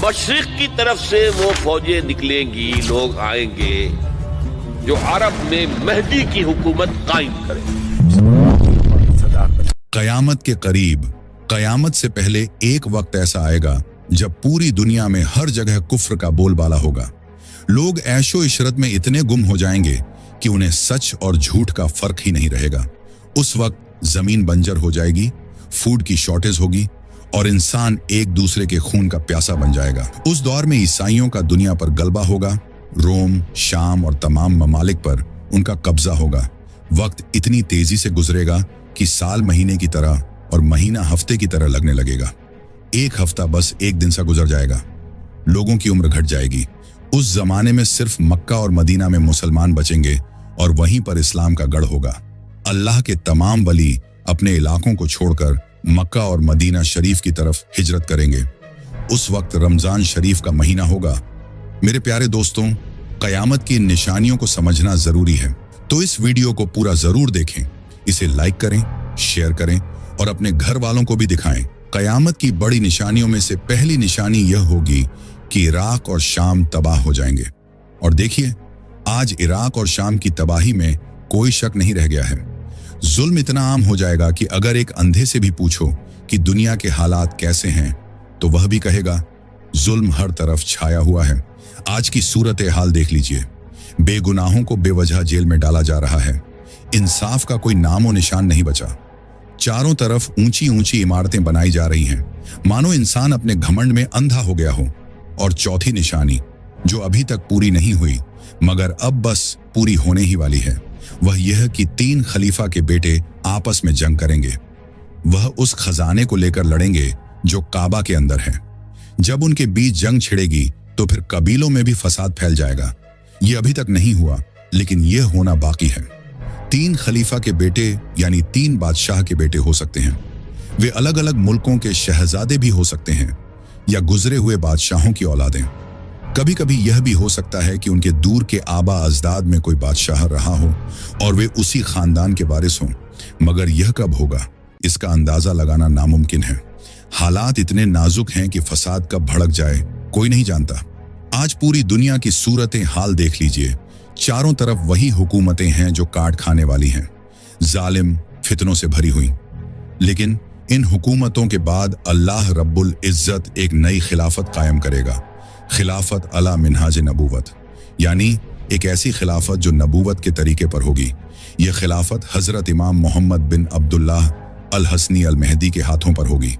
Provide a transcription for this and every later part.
मशरिक की तरफ से वो फौजें निकलेंगी, लोग आएंगे जो अरब में महदी की हुकूमत कायम करें। कयामत के करीब, कयामत से पहले एक वक्त ऐसा आएगा जब पूरी दुनिया में हर जगह कुफ्र का बोलबाला होगा। लोग ऐशो इशरत में इतने गुम हो जाएंगे कि उन्हें सच और झूठ का फर्क ही नहीं रहेगा। उस वक्त जमीन बंजर हो जाएगी, फूड की शॉर्टेज होगी और इंसान एक दूसरे के खून का प्यासा बन जाएगा। उस दौर में ईसाइयों का दुनिया पर गलबा होगा, रोम, शाम और तमाम ममालिक पर उनका कब्जा होगा। वक्त इतनी तेजी से गुजरेगा कि साल महीने की तरह और महीना हफ्ते की तरह लगने लगेगा। एक हफ्ता बस एक दिन सा गुजर जाएगा। लोगों की उम्र घट जाएगी। उस जमाने में सिर्फ मक्का और मदीना में मुसलमान बचेंगे और वहीं पर इस्लाम का गढ़ होगा। अल्लाह के तमाम वली अपने इलाकों को छोड़कर मक्का और मदीना शरीफ की तरफ हिजरत करेंगे। उस वक्त रमजान शरीफ का महीना होगा। मेरे प्यारे दोस्तों, कयामत की इन निशानियों को समझना जरूरी है, तो इस वीडियो को पूरा जरूर देखें। इसे लाइक करें, शेयर करें और अपने घर वालों को भी दिखाएं। कयामत की बड़ी निशानियों में से पहली निशानी यह होगी कि इराक और शाम तबाह हो जाएंगे। और देखिए, आज इराक और शाम की तबाही में कोई शक नहीं रह गया है। जुल्म इतना आम हो जाएगा कि अगर एक अंधे से भी पूछो कि दुनिया के हालात कैसे हैं, तो वह भी कहेगा जुल्म हर तरफ छाया हुआ है। आज की सूरत हाल देख लीजिए। बेगुनाहों को बेवजह जेल में डाला जा रहा है। इंसाफ का कोई नामो निशान नहीं बचा। चारों तरफ ऊंची ऊंची इमारतें बनाई जा रही हैं, मानो इंसान अपने घमंड में अंधा हो गया हो। और चौथी निशानी, जो अभी तक पूरी नहीं हुई मगर अब बस पूरी होने ही वाली है, वह यह कि 3 खलीफा के बेटे आपस में जंग करेंगे। वह उस खजाने को लेकर लड़ेंगे जो काबा के अंदर है। जब उनके बीच जंग छिड़ेगी तो फिर कबीलों में भी फसाद फैल जाएगा। यह अभी तक नहीं हुआ, लेकिन यह होना बाकी है। 3 खलीफा के बेटे यानी 3 बादशाह के बेटे हो सकते हैं। वे अलग अलग मुल्कों के शहजादे भी हो सकते हैं या गुजरे हुए बादशाहों की औलादें। कभी कभी यह भी हो सकता है कि उनके दूर के आबा अजदाद में कोई बादशाह रहा हो और वे उसी खानदान के वारिस हों, मगर यह कब होगा इसका अंदाजा लगाना नामुमकिन है। हालात इतने नाजुक हैं कि फसाद कब भड़क जाए कोई नहीं जानता। आज पूरी दुनिया की सूरतें हाल देख लीजिए। चारों तरफ वही हुकूमतें हैं जो काट खाने वाली हैं, जालिम, फितनों से भरी हुई। लेकिन इन हुकूमतों के बाद अल्लाह रब्बुल इज्जत एक नई खिलाफत कायम करेगा। खिलाफत अला मिनहाज नबूवत, यानी एक ऐसी खिलाफत जो नबूवत के तरीके पर होगी। यह खिलाफत हजरत इमाम मोहम्मद बिन अब्दुल्लाह अल हसनी अल मेहदी के हाथों पर होगी।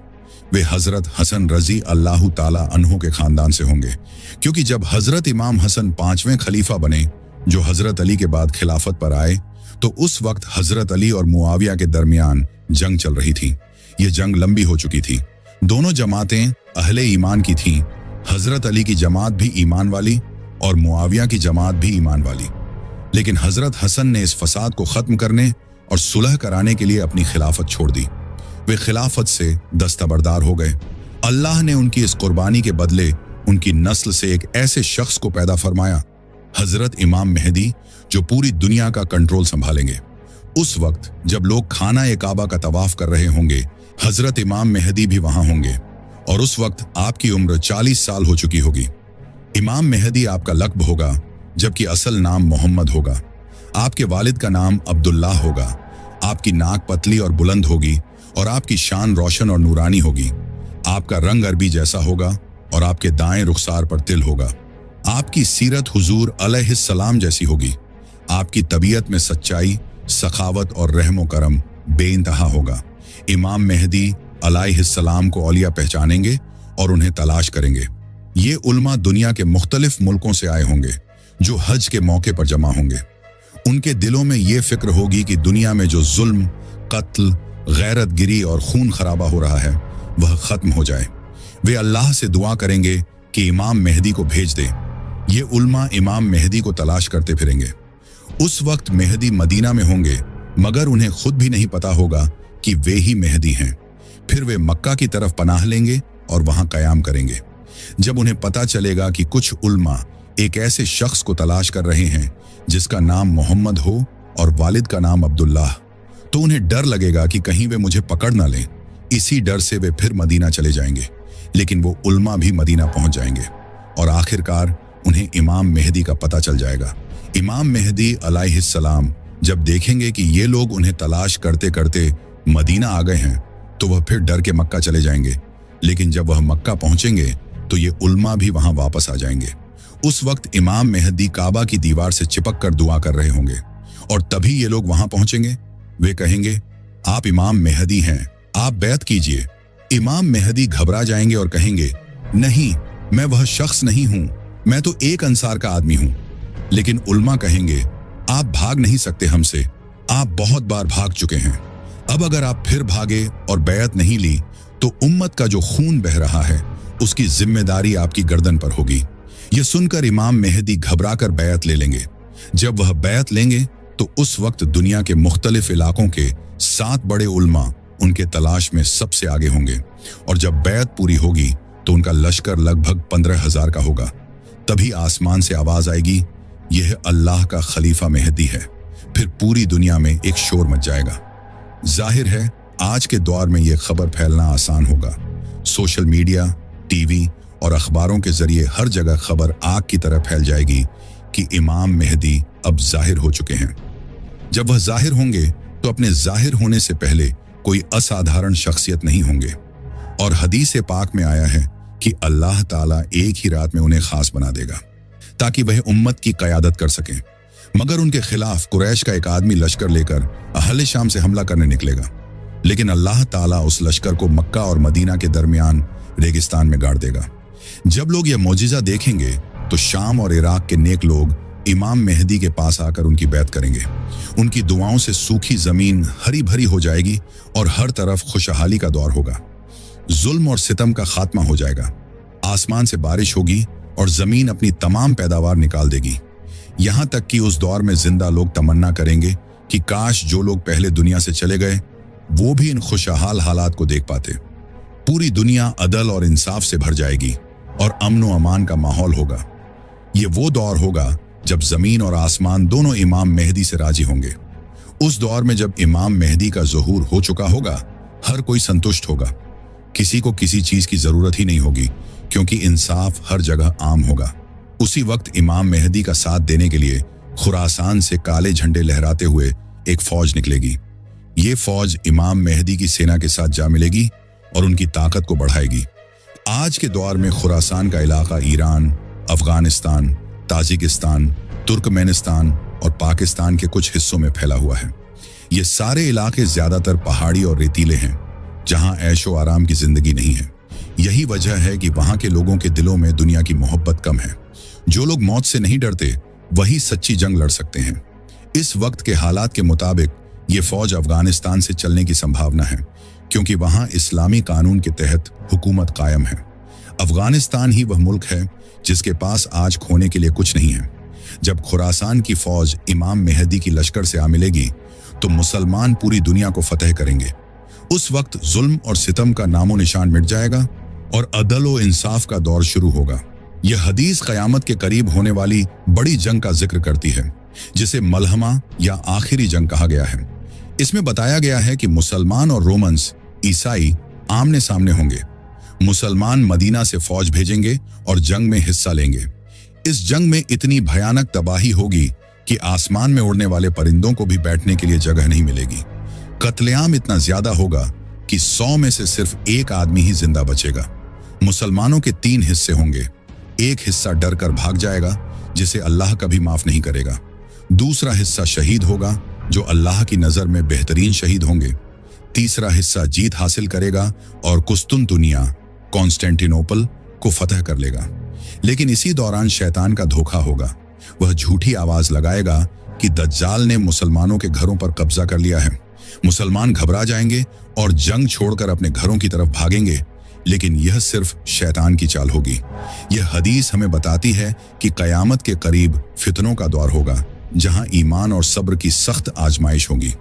वे हजरत हसन रजी अल्लाह ताला अन्हु के खानदान से होंगे, क्योंकि जब हजरत इमाम हसन 5वें खलीफा बने जो हजरत अली के बाद खिलाफत पर आए, तो उस वक्त हजरत अली और मुआविया के दरमियान जंग चल रही थी। यह जंग लंबी हो चुकी थी। दोनों जमातें अहले ईमान की थीं। हजरत अली की जमात भी ईमान वाली और मुआविया की जमात भी ईमान वाली। लेकिन हजरत हसन ने इस फसाद को खत्म करने और सुलह कराने के लिए अपनी खिलाफत छोड़ दी। वे खिलाफत से दस्तबरदार हो गए। अल्लाह ने उनकी इस कुर्बानी के बदले उनकी नस्ल से एक ऐसे शख्स को पैदा फरमाया, हजरत इमाम मेहदी, जो पूरी दुनिया का कंट्रोल संभालेंगे। उस वक्त जब लोग खाना काबा का तवाफ कर रहे होंगे, हजरत इमाम मेहदी भी वहां होंगे और उस वक्त आपकी उम्र 40 साल हो चुकी होगी। इमाम मेहदी आपका लक़ब होगा, जबकि असल नाम मोहम्मद होगा। आपके वालिद का नाम अब्दुल्लाह होगा। आपकी नाक पतली और बुलंद होगी और आपकी शान रोशन और नूरानी होगी। आपका रंग अरबी जैसा होगा और आपके दाएं रुखसार पर तिल होगा। आपकी सीरत हुजूर अलैहिस्सलाम जैसी होगी। आपकी तबीयत में सच्चाई, सखावत और रहमो करम बेइंतहा होगा। इमाम मेहदी अलैहिस्सलाम को औलिया पहचानेंगे और उन्हें तलाश करेंगे। ये उल्मा दुनिया के मुख्तलिफ मुल्कों से आए होंगे जो हज के मौके पर जमा होंगे। उनके दिलों में ये फिक्र होगी कि दुनिया में जो जुल्म, कत्ल, गैरत गिरी और खून खराबा हो रहा है वह खत्म हो जाए। वे अल्लाह से दुआ करेंगे कि इमाम मेहदी को भेज दे। ये उल्मा इमाम मेहदी को तलाश करते फिरेंगे। उस वक्त मेहदी मदीना में होंगे, मगर उन्हें खुद भी नहीं पता होगा कि वे ही मेहदी हैं। फिर वे मक्का की तरफ पनाह लेंगे और वहां कयाम करेंगे। जब उन्हें पता चलेगा कि कुछ उल्मा एक ऐसे शख्स को तलाश कर रहे हैं जिसका नाम मोहम्मद हो और वालिद का नाम अब्दुल्लाह, तो उन्हें डर लगेगा कि कहीं वे मुझे पकड़ ना लें। इसी डर से वे फिर मदीना चले जाएंगे। लेकिन वो उल्मा भी मदीना पहुंच जाएंगे और आखिरकार उन्हें इमाम मेहदी का पता चल जाएगा। इमाम मेहदी अलैहिस्सलाम जब देखेंगे कि ये लोग उन्हें तलाश करते करते मदीना आ गए हैं तो वह फिर डर के मक्का चले जाएंगे, लेकिन जब वह मक्का पहुंचेंगे तो ये उल्मा भी वहां वापस आ जाएंगे। उस वक्त इमाम मेहदी काबा की दीवार से चिपक कर दुआ कर रहे होंगे और तभी ये लोग वहां पहुंचेंगे। वे कहेंगे, आप इमाम मेहदी हैं, आप बैत कीजिए। इमाम मेहदी घबरा जाएंगे और कहेंगे, नहीं, मैं वह शख्स नहीं हूं, मैं तो एक अंसार का आदमी हूं। लेकिन उल्मा कहेंगे, आप भाग नहीं सकते हमसे, आप बहुत बार भाग चुके हैं। अब अगर आप फिर भागे और बैत नहीं ली तो उम्मत का जो खून बह रहा है उसकी जिम्मेदारी आपकी गर्दन पर होगी। यह सुनकर इमाम मेहदी घबराकर बैत ले लेंगे। जब वह बैत लेंगे तो उस वक्त दुनिया के मुख्तलिफ इलाकों के 7 बड़े उल्मा उनके तलाश में सबसे आगे होंगे और जब बैत पूरी होगी तो उनका लश्कर लगभग 15,000 का होगा। तभी आसमान से आवाज आएगी, यह अल्लाह का खलीफा मेहदी है। फिर पूरी दुनिया में एक शोर मच जाएगा। जाहिर है आज के दौर में यह खबर फैलना आसान होगा। सोशल मीडिया, टीवी और अखबारों के जरिए हर जगह खबर आग की तरह फैल जाएगी कि इमाम मेहदी अब जाहिर हो चुके हैं। जब वह जाहिर होंगे तो अपने जाहिर होने से पहले कोई असाधारण शख्सियत नहीं होंगे और हदीस पाक में आया है कि अल्लाह ताला एक ही रात में उन्हें खास बना देगा ताकि वह उम्मत की क़यादत कर सकें। मगर उनके खिलाफ कुरैश का एक आदमी लश्कर लेकर अहले शाम से हमला करने निकलेगा, लेकिन अल्लाह ताला उस लश्कर को मक्का और मदीना के दरमियान रेगिस्तान में गाड़ देगा। जब लोग यह मौजिज़ा देखेंगे तो शाम और इराक के नेक लोग इमाम मेहदी के पास आकर उनकी बैत करेंगे। उनकी दुआओं से सूखी जमीन हरी भरी हो जाएगी और हर तरफ खुशहाली का दौर होगा। जुल्म और सितम का खात्मा हो जाएगा। आसमान से बारिश होगी और जमीन अपनी तमाम पैदावार निकाल देगी। यहां तक कि उस दौर में जिंदा लोग तमन्ना करेंगे कि काश जो लोग पहले दुनिया से चले गए वो भी इन खुशहाल हालात को देख पाते। पूरी दुनिया अदल और इंसाफ से भर जाएगी और अमन व अमान का माहौल होगा। ये वो दौर होगा जब जमीन और आसमान दोनों इमाम मेहदी से राजी होंगे। उस दौर में जब इमाम मेहदी का ज़ुहूर हो चुका होगा, हर कोई संतुष्ट होगा। किसी को किसी चीज की जरूरत ही नहीं होगी क्योंकि इंसाफ हर जगह आम होगा। उसी वक्त इमाम मेहदी का साथ देने के लिए खुरासान से काले झंडे लहराते हुए एक फौज निकलेगी। ये फौज इमाम मेहदी की सेना के साथ जा मिलेगी और उनकी ताकत को बढ़ाएगी। आज के दौर में खुरासान का इलाका ईरान, अफगानिस्तान, ताजिकिस्तान, तुर्कमेनिस्तान और पाकिस्तान के कुछ हिस्सों में फैला हुआ है। ये सारे इलाके ज्यादातर पहाड़ी और रेतीले हैं जहां ऐशो आराम की जिंदगी नहीं है। यही वजह है कि वहां के लोगों के दिलों में दुनिया की मोहब्बत कम है। जो लोग मौत से नहीं डरते वही सच्ची जंग लड़ सकते हैं। इस वक्त के हालात के मुताबिक ये फौज अफगानिस्तान से चलने की संभावना है क्योंकि वहां इस्लामी कानून के तहत हुकूमत कायम है। अफगानिस्तान ही वह मुल्क है जिसके पास आज खोने के लिए कुछ नहीं है। जब खुरासान की फौज इमाम मेहदी की लश्कर से आ मिलेगी तो मुसलमान पूरी दुनिया को फतह करेंगे। उस वक्त जुल्म और सितम का नामो निशान मिट जाएगा और अदल व इंसाफ का दौर शुरू होगा। यह हदीस क़यामत के करीब होने वाली बड़ी जंग का जिक्र करती है जिसे मलहमा या आखिरी जंग कहा गया है। इसमें बताया गया है कि मुसलमान और रोमन्स, ईसाई आमने सामने होंगे। मुसलमान मदीना से फौज भेजेंगे और जंग में हिस्सा लेंगे। इस जंग में इतनी भयानक तबाही होगी कि आसमान में उड़ने वाले परिंदों को भी बैठने के लिए जगह नहीं मिलेगी। कत्लेआम इतना ज्यादा होगा कि 100 में से सिर्फ एक आदमी ही जिंदा बचेगा। मुसलमानों के 3 हिस्से होंगे। एक हिस्सा डर कर भाग जाएगा जिसे अल्लाह कभी माफ नहीं करेगा। दूसरा हिस्सा शहीद होगा जो अल्लाह की नजर में बेहतरीन शहीद होंगे। तीसरा हिस्सा जीत हासिल करेगा और कुस्तुनतुनिया, कॉन्स्टेंटिनोपल को फतह कर लेगा। लेकिन इसी दौरान शैतान का धोखा होगा। वह झूठी आवाज लगाएगा कि दज्जाल ने मुसलमानों के घरों पर कब्जा कर लिया है। मुसलमान घबरा जाएंगे और जंग छोड़कर अपने घरों की तरफ भागेंगे, लेकिन यह सिर्फ शैतान की चाल होगी। यह हदीस हमें बताती है कि क़यामत के करीब फितनों का दौर होगा जहां ईमान और सब्र की सख्त आजमाइश होगी।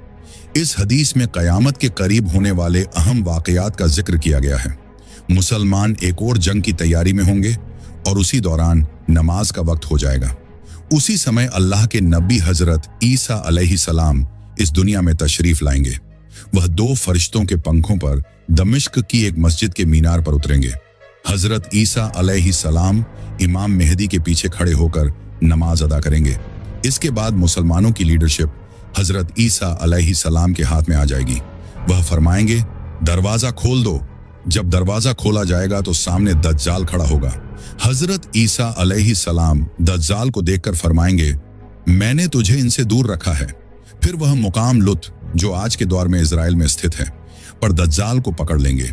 इस हदीस में क़यामत के करीब होने वाले अहम वाक़यात का जिक्र किया गया है। मुसलमान एक और जंग की तैयारी में होंगे और उसी दौरान नमाज का वक्त हो जाएगा। उसी समय अल्लाह के नबी हजरत ईसा अलैहिस्सलाम इस दुनिया में तशरीफ लाएंगे। वह 2 फरिश्तों के पंखों पर दमिश्क की एक मस्जिद के मीनार पर उतरेंगे। हजरत ईसा अलैहिस्सलाम इमाम मेहदी के पीछे खड़े होकर नमाज अदा करेंगे। इसके बाद मुसलमानों की लीडरशिप हजरत ईसा अलैहिस्सलाम के हाथ में आ जाएगी। वह फरमाएंगे, दरवाजा खोल दो। जब दरवाजा खोला जाएगा तो सामने दज्जाल खड़ा होगा। हजरत ईसा अलैहिस्सलाम दज्जाल को देखकर फरमाएंगे, मैंने तुझे इनसे दूर रखा है। फिर वह मुकाम लुत जो आज के दौर में इजराइल में स्थित है पर दज्जाल को पकड़ लेंगे।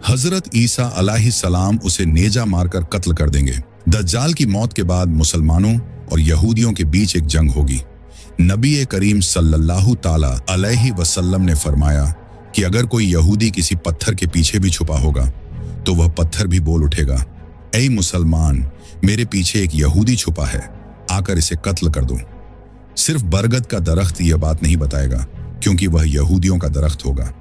हजरत ईसा अलैहिस्सलाम उसे नेजा मारकर कत्ल कर देंगे। दज्जाल की मौत के बाद मुसलमानों और यहूदियों के बीच एक जंग होगी। नबी करीम सल्लल्लाहु ताला अलैहि वसल्लम ने फरमाया कि अगर कोई यहूदी किसी पत्थर के पीछे भी छुपा होगा तो वह पत्थर भी बोल उठेगा, ऐ मुसलमान, मेरे पीछे एक यहूदी छुपा है, आकर इसे कत्ल कर दो। सिर्फ बरगद का दरख्त यह बात नहीं बताएगा क्योंकि वह यहूदियों का दरख्त होगा।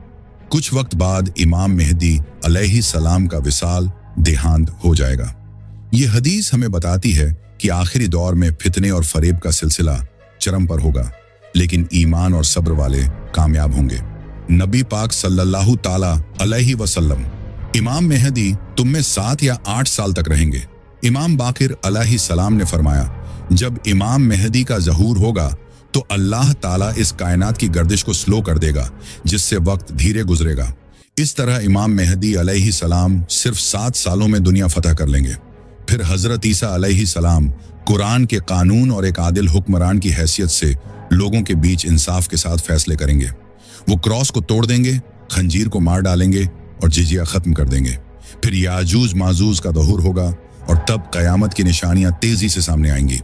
कुछ वक्त बाद इमाम मेहदी अलैहिस्सलाम का विसाल देहांत हो जाएगा। यह हदीस हमें बताती है कि आखिरी दौर में फितने और फरेब का सिलसिला चरम पर होगा, लेकिन ईमान और सब्र वाले कामयाब होंगे। नबी पाक सल्लल्लाहु ताला अलैहि वसल्लम, इमाम मेहदी तुम में 7 या 8 साल तक रहेंगे। इमाम बाकिर अलैहिस्सलाम ने फरमाया, जब इमाम मेहदी का ज़हूर होगा तो अल्लाह ताला इस कायनात की गर्दिश को स्लो कर देगा, जिससे वक्त धीरे गुजरेगा। इस तरह इमाम मेहदी अलैहिस्सलाम सिर्फ 7 सालों में दुनिया फतह कर लेंगे। फिर हजरत ईसा अलैहिस्सलाम कुरान के कानून और एक आदिल हुक्मरान की हैसियत से लोगों के बीच इंसाफ के साथ फैसले करेंगे। वो क्रॉस को तोड़ देंगे, खंजीर को मार डालेंगे और जिजिया खत्म कर देंगे। फिर याजूज माजूज का दहूर होगा और तब कयामत की निशानियां तेजी से सामने आएंगी।